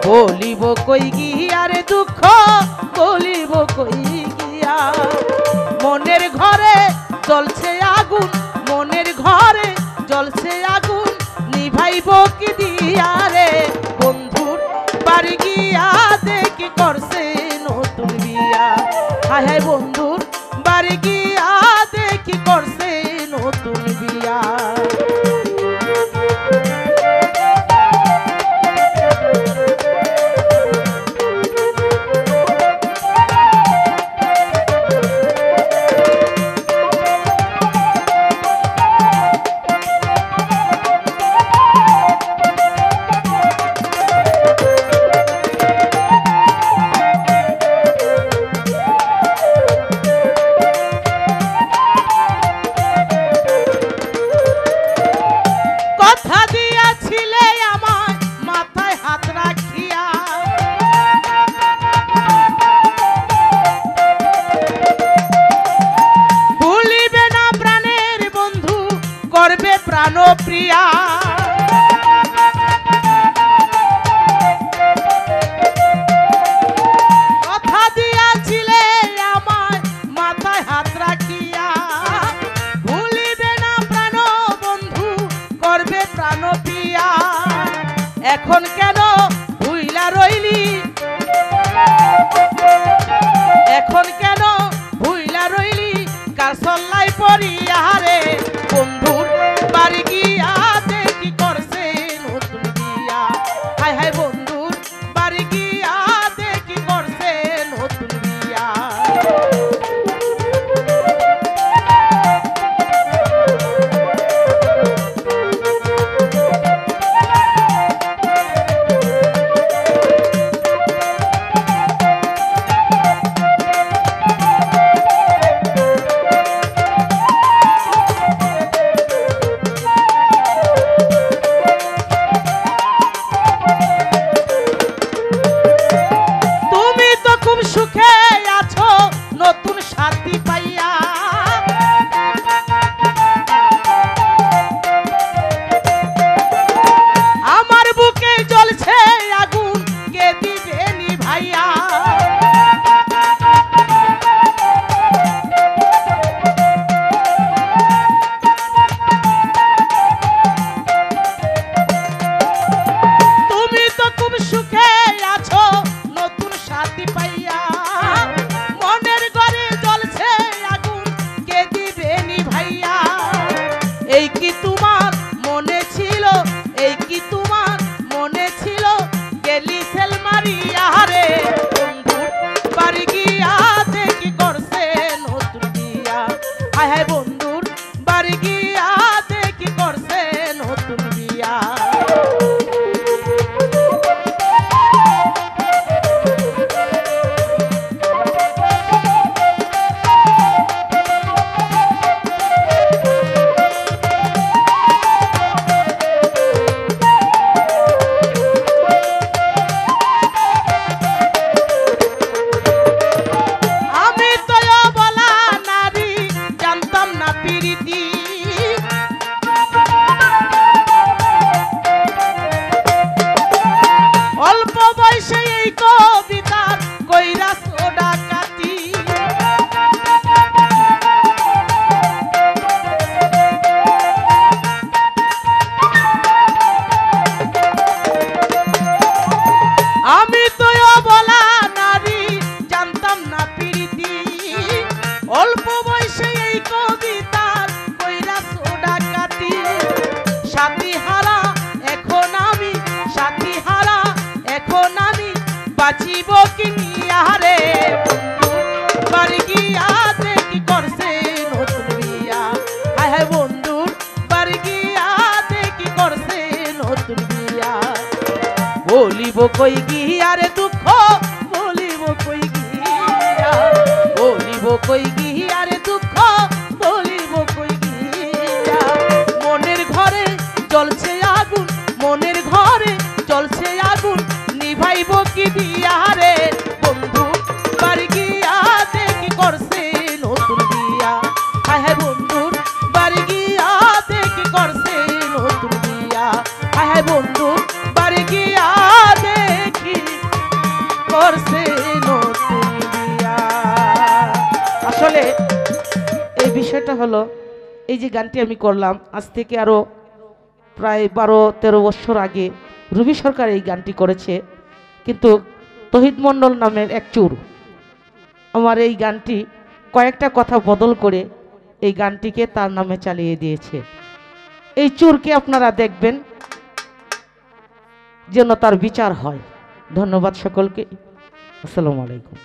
বলিব কই গিয়া রে দুঃখ বলিব কই গিয়া মনের ঘরে জ্বলছে আগুন মনের ঘরে জ্বলছে আগুন নিভাইব কি দিয়া রে বন্ধুর বাড়ি গিয়া দেখি করছে নতুন বিয়া হায় হায় বন্ধুর বাড়ি গিয়া দেখি করছে নতুন বিয়া প্রিয়া কথা দিয়াছিলে আমায় মাথায় হাত রাখিয়া ভুলিবে না প্রাণ বন্ধু করবে প্রাণ প্রিয়া এখন কেন ভুইলা রইলি এখন কেন ভুইলা রইলি কার সল্লাই পড়িয়া রে বন্ধুর বাড়ি গিয়া দেখি করছে নতুন বিয়া হায় হায় বন্ধুর বাড়ি গিয়া দেখি করছে নতুন বিয়া এই কি তোমার মনে ছিল এই কি তোমার মনে ছিল গেলি সেল মারিয়া রে বন্ধুর বাড়ি গিয়া দেখি করছে নতুন বিয়া হায় হায় বন্ধুর বাড়ি গিয়া দেখি করছে নতুন বিয়া অল্প বয়সে এই কবিতার কইরা সোডা কাটি আমি তো বলা নারী জানতাম না প্রীতি অল্প বয়সে এই কবিতার কইরা সোডা কাটি সাথী হারা এখন আমি সাথী হারা এখন আমি বাঁচিব কি নিয়া রে বাড়ি গিয়া দেখি করছে নতুন বিয়া হায় হায় বন্ধুর বাড়ি গিয়া দেখি করছে নতুন বিয়া বলিব কই গিয়া রে দুঃখ বলিব কই গিয়া বলিব কই গিয়া রে দুঃখ বলিব কই গিয়া মনের ঘরে জ্বলছে আগুন মনের ঘরে জ্বলছে আগুন নিভাইব কি দিয়া রে বন্ধু বাড়ি গিয়া দেখি করছে নতুন বিয়া হায় হায় বন্ধুর বাড়ি গিয়া দেখি করছে নতুন বিয়া হায় হায় বন্ধুর বাড়ি গিয়া দেখি বিষয়টা হলো এই যে গানটি আমি করলাম আজ থেকে আরও প্রায় 12-13 বছর আগে রবি সরকার এই গানটি করেছে, কিন্তু তহিদ মণ্ডল নামের এক চোর আমার এই গানটি কয়েকটা কথা বদল করে এই গানটিকে তার নামে চালিয়ে দিয়েছে। এই চোরকে আপনারা দেখবেন যেন তার বিচার হয়। ধন্যবাদ সকলকে। আসসালামু আলাইকুম।